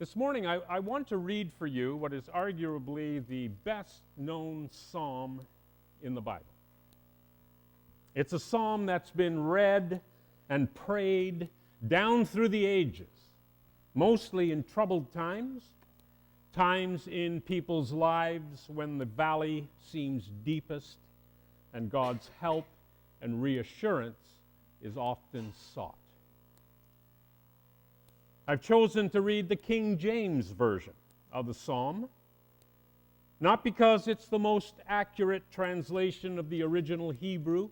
This morning, I want to read for you what is arguably the best-known psalm in the Bible. It's a psalm that's been read and prayed down through the ages, mostly in troubled times, times in people's lives when the valley seems deepest and God's help and reassurance is often sought. I've chosen to read the King James Version of the psalm, not because it's the most accurate translation of the original Hebrew,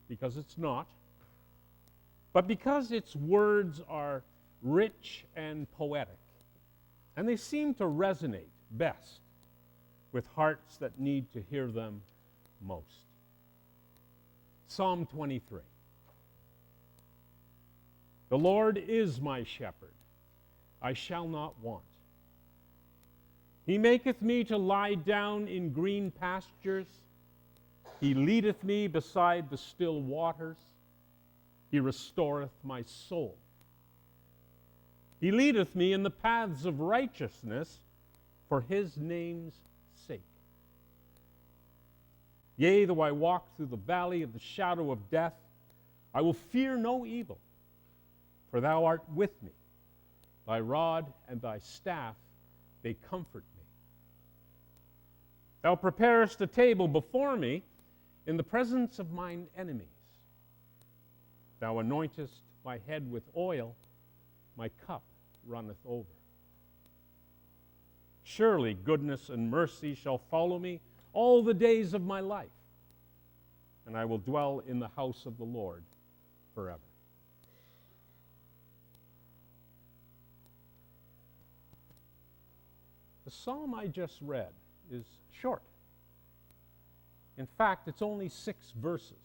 because it's not, but because its words are rich and poetic, and they seem to resonate best with hearts that need to hear them most. Psalm 23. The Lord is my shepherd, I shall not want. He maketh me to lie down in green pastures. He leadeth me beside the still waters. He restoreth my soul. He leadeth me in the paths of righteousness for his name's sake. Yea, though I walk through the valley of the shadow of death, I will fear no evil, for thou art with me. Thy rod and thy staff, they comfort me. Thou preparest a table before me in the presence of mine enemies. Thou anointest my head with oil, my cup runneth over. Surely goodness and mercy shall follow me all the days of my life, and I will dwell in the house of the Lord forever. The psalm I just read is short. In fact, it's only 6 verses.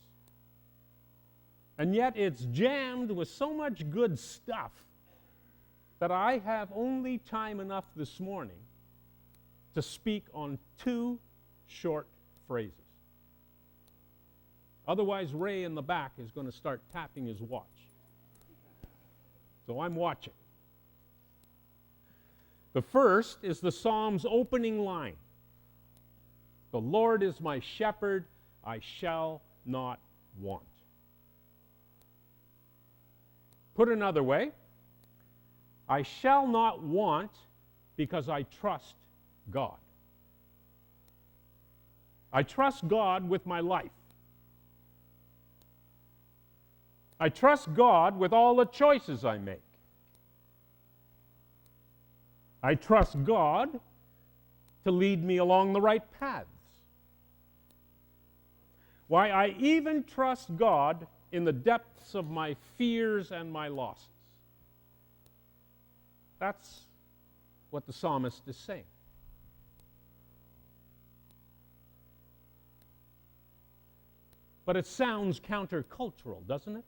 And yet it's jammed with so much good stuff that I have only time enough this morning to speak on 2 short phrases. Otherwise, Ray in the back is going to start tapping his watch. So I'm watching. The first is the psalm's opening line. The Lord is my shepherd, I shall not want. Put another way, I shall not want because I trust God. I trust God with my life. I trust God with all the choices I make. I trust God to lead me along the right paths. Why, I even trust God in the depths of my fears and my losses. That's what the psalmist is saying. But it sounds countercultural, doesn't it?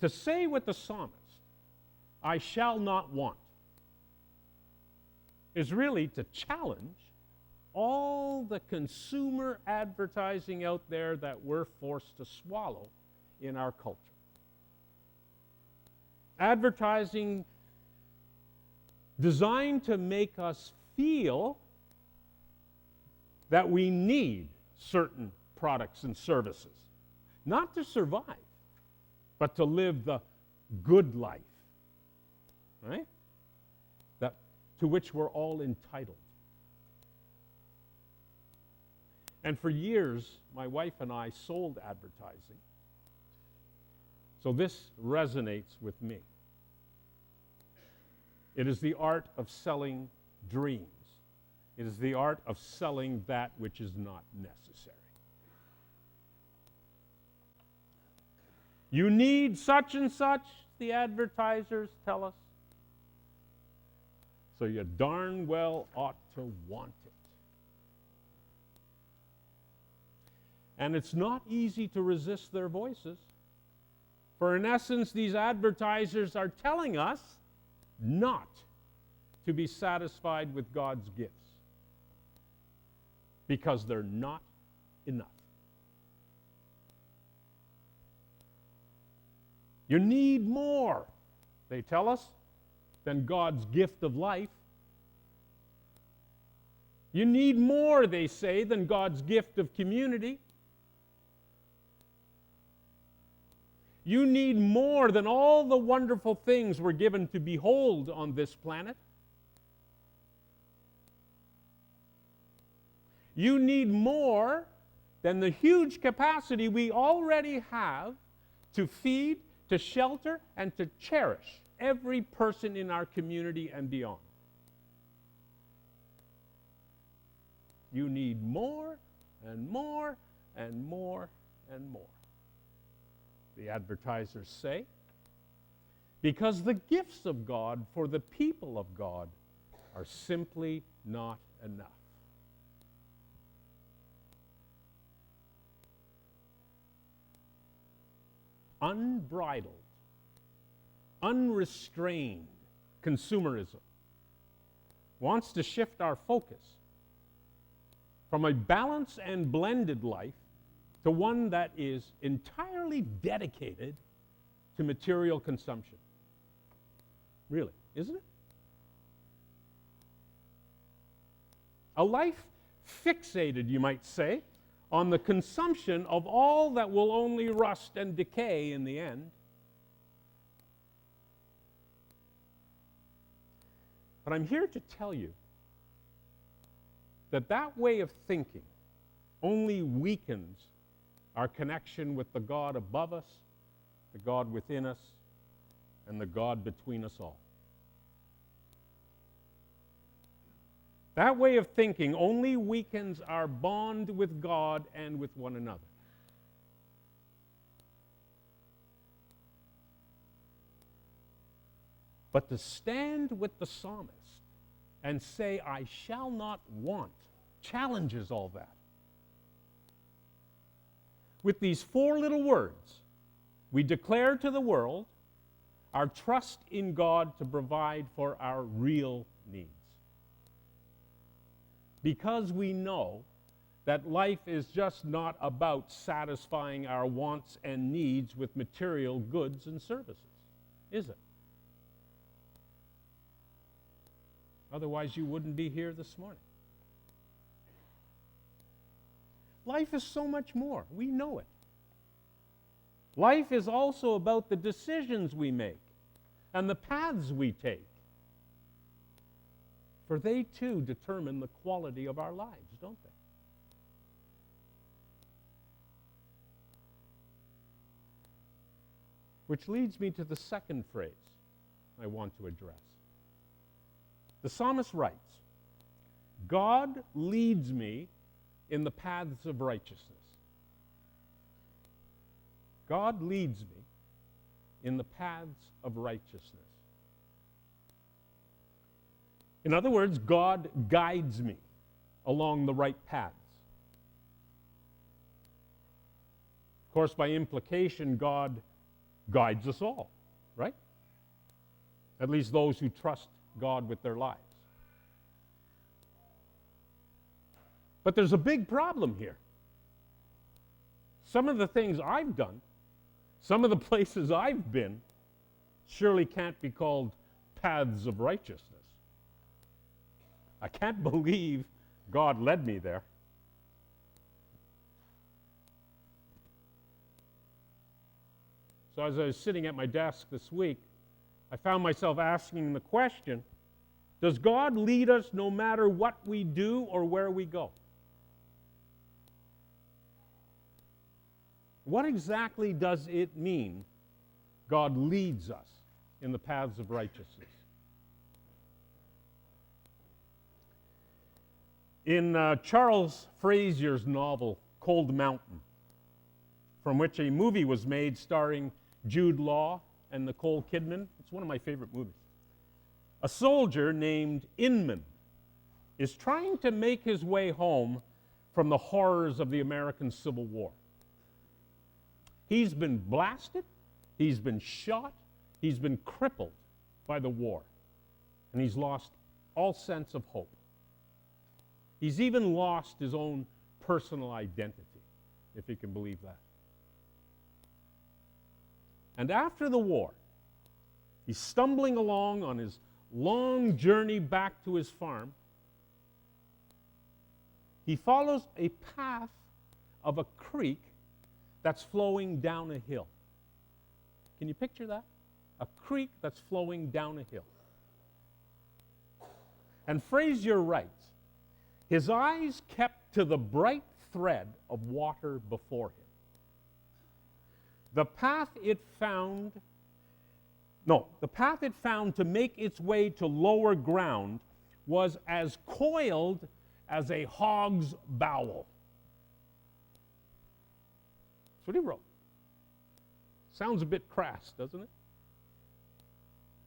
To say with the psalmist, I shall not want, is really to challenge all the consumer advertising out there that we're forced to swallow in our culture. Advertising designed to make us feel that we need certain products and services, not to survive, but to live the good life, right? That to which we're all entitled. And for years, my wife and I sold advertising. So this resonates with me. It is the art of selling dreams. It is the art of selling that which is not necessary. You need such and such, the advertisers tell us. So you darn well ought to want it. And it's not easy to resist their voices. For in essence, these advertisers are telling us not to be satisfied with God's gifts because they're not enough. You need more, they tell us. than God's gift of life. You need more, they say, than God's gift of community. You need more than all the wonderful things we're given to behold on this planet. You need more than the huge capacity we already have to feed, to shelter, and to cherish every person in our community and beyond. You need more and more and more and more, the advertisers say, because the gifts of God for the people of God are simply not enough. Unbridled, unrestrained consumerism wants to shift our focus from a balanced and blended life to one that is entirely dedicated to material consumption. Really, isn't it? A life fixated, you might say, on the consumption of all that will only rust and decay in the end. But I'm here to tell you that that way of thinking only weakens our connection with the God above us, the God within us, and the God between us all. That way of thinking only weakens our bond with God and with one another. But to stand with the psalmist and say, I shall not want, challenges all that. With these four little words, we declare to the world our trust in God to provide for our real needs. Because we know that life is just not about satisfying our wants and needs with material goods and services, is it? Otherwise, you wouldn't be here this morning. Life is so much more. We know it. Life is also about the decisions we make and the paths we take. For they too determine the quality of our lives, don't they? Which leads me to the second phrase I want to address. The psalmist writes, God leads me in the paths of righteousness. God leads me in the paths of righteousness. In other words, God guides me along the right paths. Of course, by implication, God guides us all, right? At least those who trust God with their lives. But there's a big problem here. Some of the things I've done, some of the places I've been, surely can't be called paths of righteousness. I can't believe God led me there. So as I was sitting at my desk this week, I found myself asking the question, does God lead us no matter what we do or where we go? What exactly does it mean God leads us in the paths of righteousness? In Charles Frazier's novel, Cold Mountain, from which a movie was made starring Jude Law and Nicole Kidman, it's one of my favorite movies. A soldier named Inman is trying to make his way home from the horrors of the American Civil War. He's been blasted, he's been shot, he's been crippled by the war, and he's lost all sense of hope. He's even lost his own personal identity, if you can believe that. And after the war, he's stumbling along on his long journey back to his farm, he follows a path of a creek that's flowing down a hill. Can you picture that? A creek that's flowing down a hill. And Fraser writes, his eyes kept to the bright thread of water before him. The path it found to make its way to lower ground was as coiled as a hog's bowel. That's what he wrote. Sounds a bit crass, doesn't it?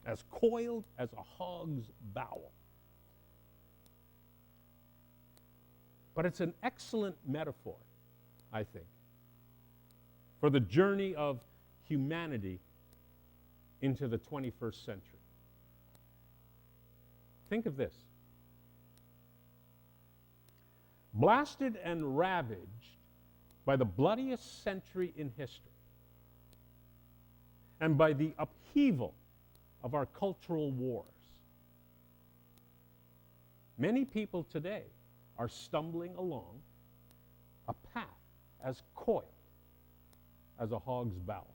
As coiled as a hog's bowel. But it's an excellent metaphor, I think, for the journey of humanity into the 21st century. Think of this. Blasted and ravaged by the bloodiest century in history, and by the upheaval of our cultural wars, many people today are stumbling along a path as coiled as a hog's bowel.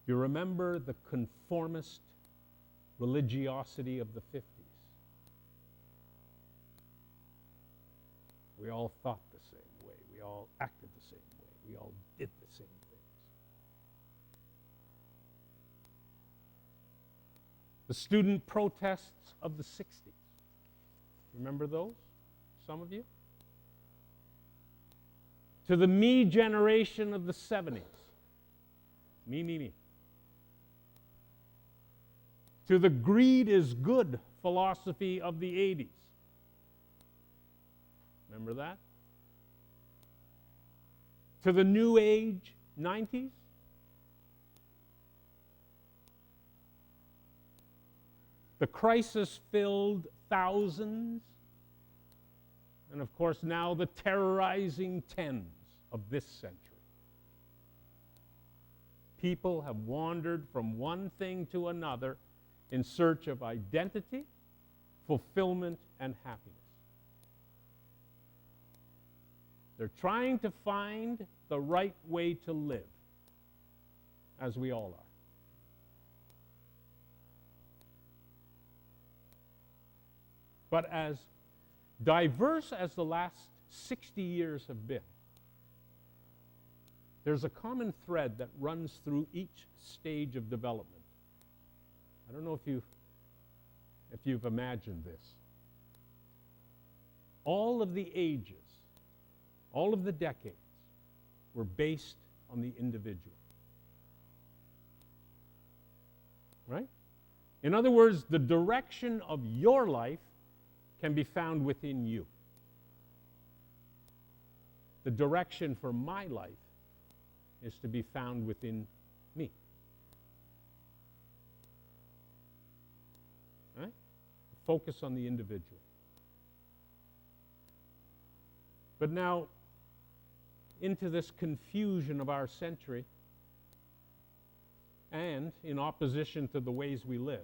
You remember the conformist religiosity of the 50s? We all thought the same way. We all acted the same way. We all did the same things. The student protests of the 60s. Remember those? Some of you? To the me generation of the 70s. Me. To the greed is good philosophy of the 80s. Remember that? To the New Age 90s. The crisis-filled thousands. And of course now the terrorizing tens of this century. People have wandered from one thing to another in search of identity, fulfillment, and happiness. They're trying to find the right way to live, as we all are. But as diverse as the last 60 years have been, there's a common thread that runs through each stage of development. I don't know if you've imagined this. All of the ages, all of the decades were based on the individual. Right? In other words, the direction of your life can be found within you. The direction for my life is to be found within me. Right? Focus on the individual. But now, into this confusion of our century, and in opposition to the ways we live,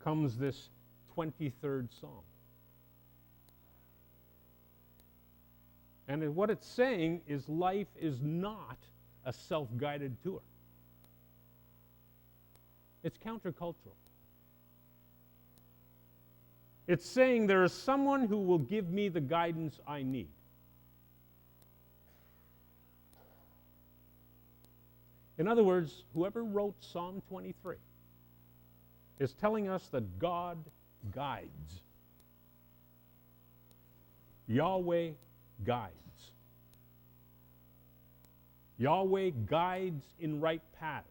comes this 23rd Psalm. And what it's saying is life is not a self-guided tour. It's countercultural. It's saying there is someone who will give me the guidance I need. In other words, whoever wrote Psalm 23 is telling us that God guides. Yahweh guides. Yahweh guides in right paths.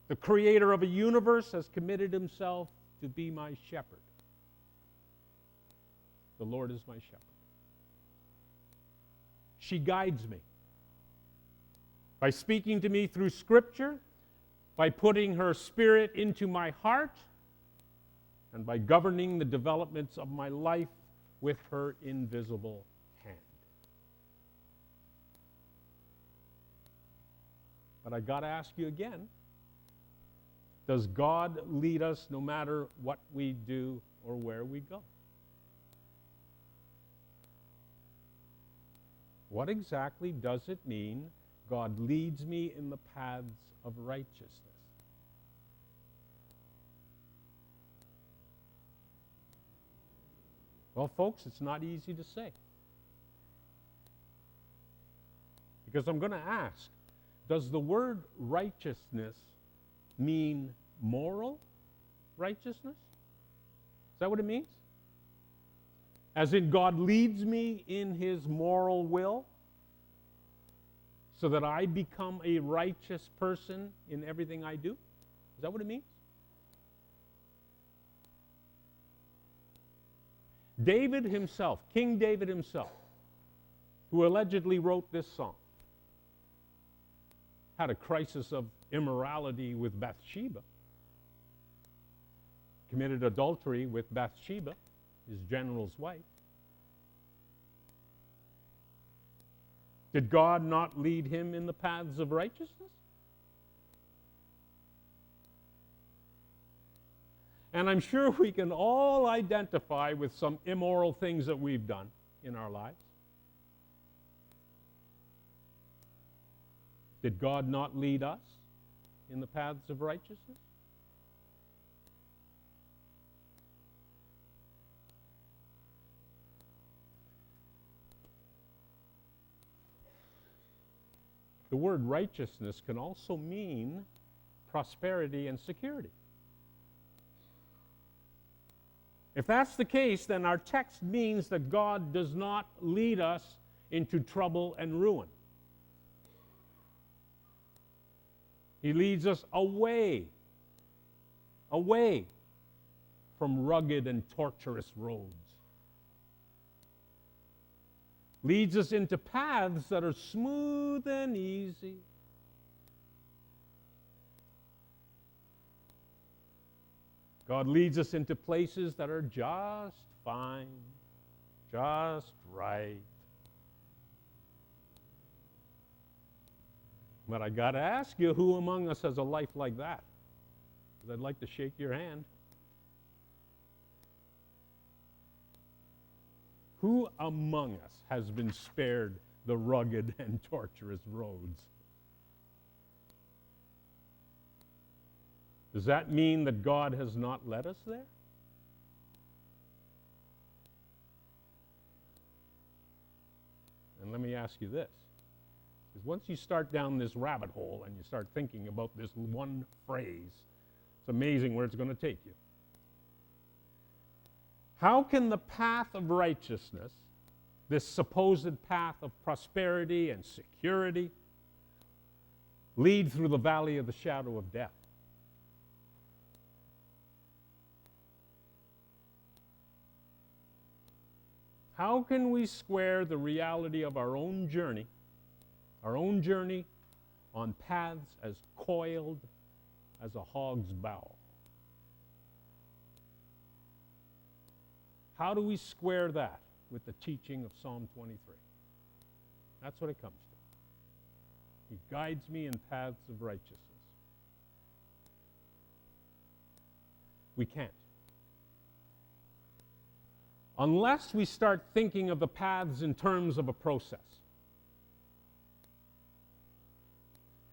The creator of a universe has committed himself to be my shepherd. The Lord is my shepherd. She guides me by speaking to me through Scripture, by putting her Spirit into my heart, and by governing the developments of my life with her invisible hand. But I got to ask you again, does God lead us no matter what we do or where we go? What exactly does it mean God leads me in the paths of righteousness? Well, folks, it's not easy to say. Because I'm going to ask, does the word righteousness mean moral righteousness? Is that what it means? As in, God leads me in his moral will so that I become a righteous person in everything I do? Is that what it means? David himself, King David himself, who allegedly wrote this song, had a crisis of immorality with Bathsheba, committed adultery with Bathsheba, his general's wife. Did God not lead him in the paths of righteousness? And I'm sure we can all identify with some immoral things that we've done in our lives. Did God not lead us in the paths of righteousness? The word righteousness can also mean prosperity and security. If that's the case, then our text means that God does not lead us into trouble and ruin. He leads us away from rugged and tortuous roads. Leads us into paths that are smooth and easy. God leads us into places that are just fine, just right. But I got to ask you, who among us has a life like that? Because I'd like to shake your hand. Who among us has been spared the rugged and tortuous roads? Does that mean that God has not led us there? And let me ask you this. Because once you start down this rabbit hole and you start thinking about this one phrase, it's amazing where it's going to take you. How can the path of righteousness, this supposed path of prosperity and security, lead through the valley of the shadow of death? How can we square the reality of our own journey on paths as coiled as a hog's bowel? How do we square that with the teaching of Psalm 23? That's what it comes to. He guides me in paths of righteousness. We can't. Unless we start thinking of the paths in terms of a process.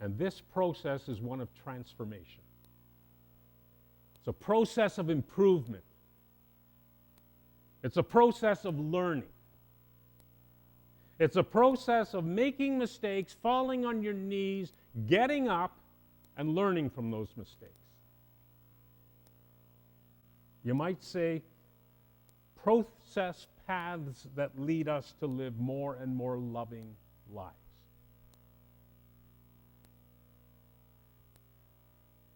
And this process is one of transformation. It's a process of improvement. It's a process of learning. It's a process of making mistakes, falling on your knees, getting up, and learning from those mistakes. You might say, process paths that lead us to live more and more loving lives.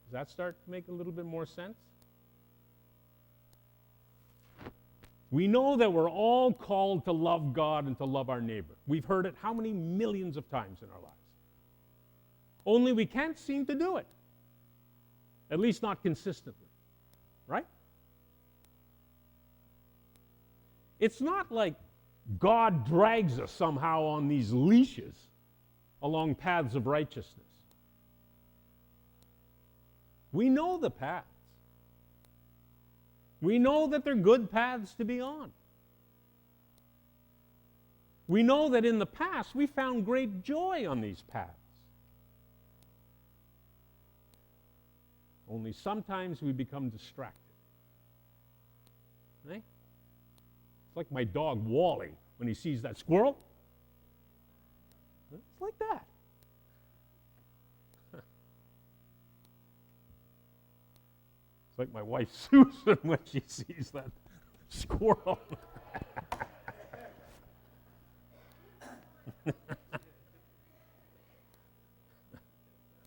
Does that start to make a little bit more sense? We know that we're all called to love God and to love our neighbor. We've heard it how many millions of times in our lives? Only we can't seem to do it. At least not consistently. Right? It's not like God drags us somehow on these leashes along paths of righteousness. We know the paths. We know that they're good paths to be on. We know that in the past we found great joy on these paths. Only sometimes we become distracted. Right? It's like my dog Wally when he sees that squirrel. It's like that. It's like my wife Susan when she sees that squirrel.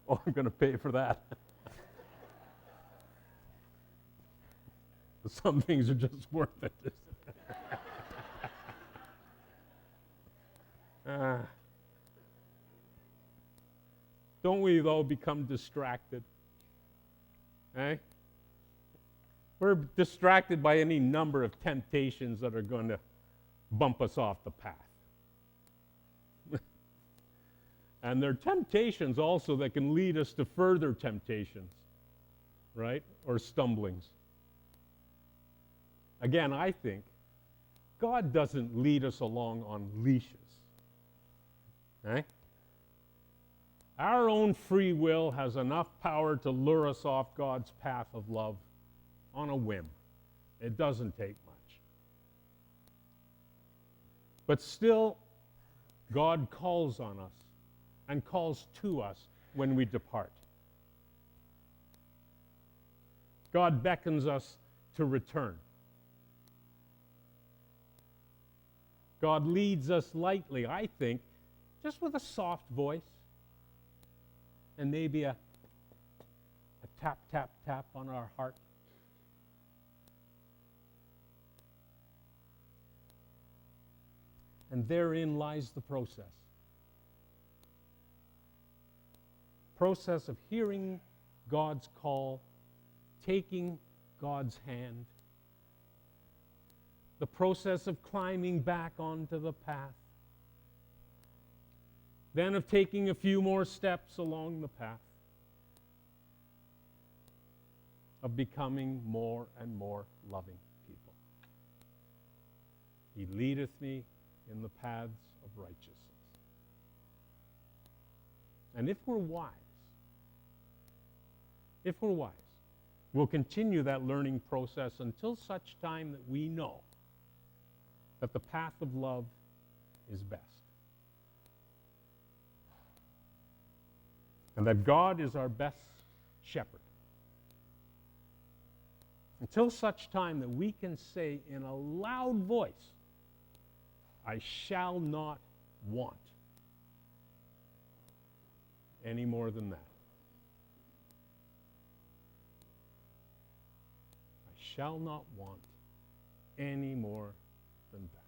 Oh, I'm going to pay for that. Some things are just worth it. Don't we, though, become distracted? Eh? We're distracted by any number of temptations that are going to bump us off the path. And there are temptations also that can lead us to further temptations, right? Or stumblings. Again, I think God doesn't lead us along on leashes. Okay? Our own free will has enough power to lure us off God's path of love on a whim. It doesn't take much. But still, God calls on us and calls to us when we depart. God beckons us to return. God leads us lightly, I think, just with a soft voice and maybe a tap, tap, tap on our heart. And therein lies the process. Process of hearing God's call, taking God's hand, the process of climbing back onto the path, then of taking a few more steps along the path, of becoming more and more loving people. He leadeth me in the paths of righteousness. And if we're wise, we'll continue that learning process until such time that we know that the path of love is best. And that God is our best shepherd. Until such time that we can say in a loud voice, I shall not want any more than that. I shall not want any more than that.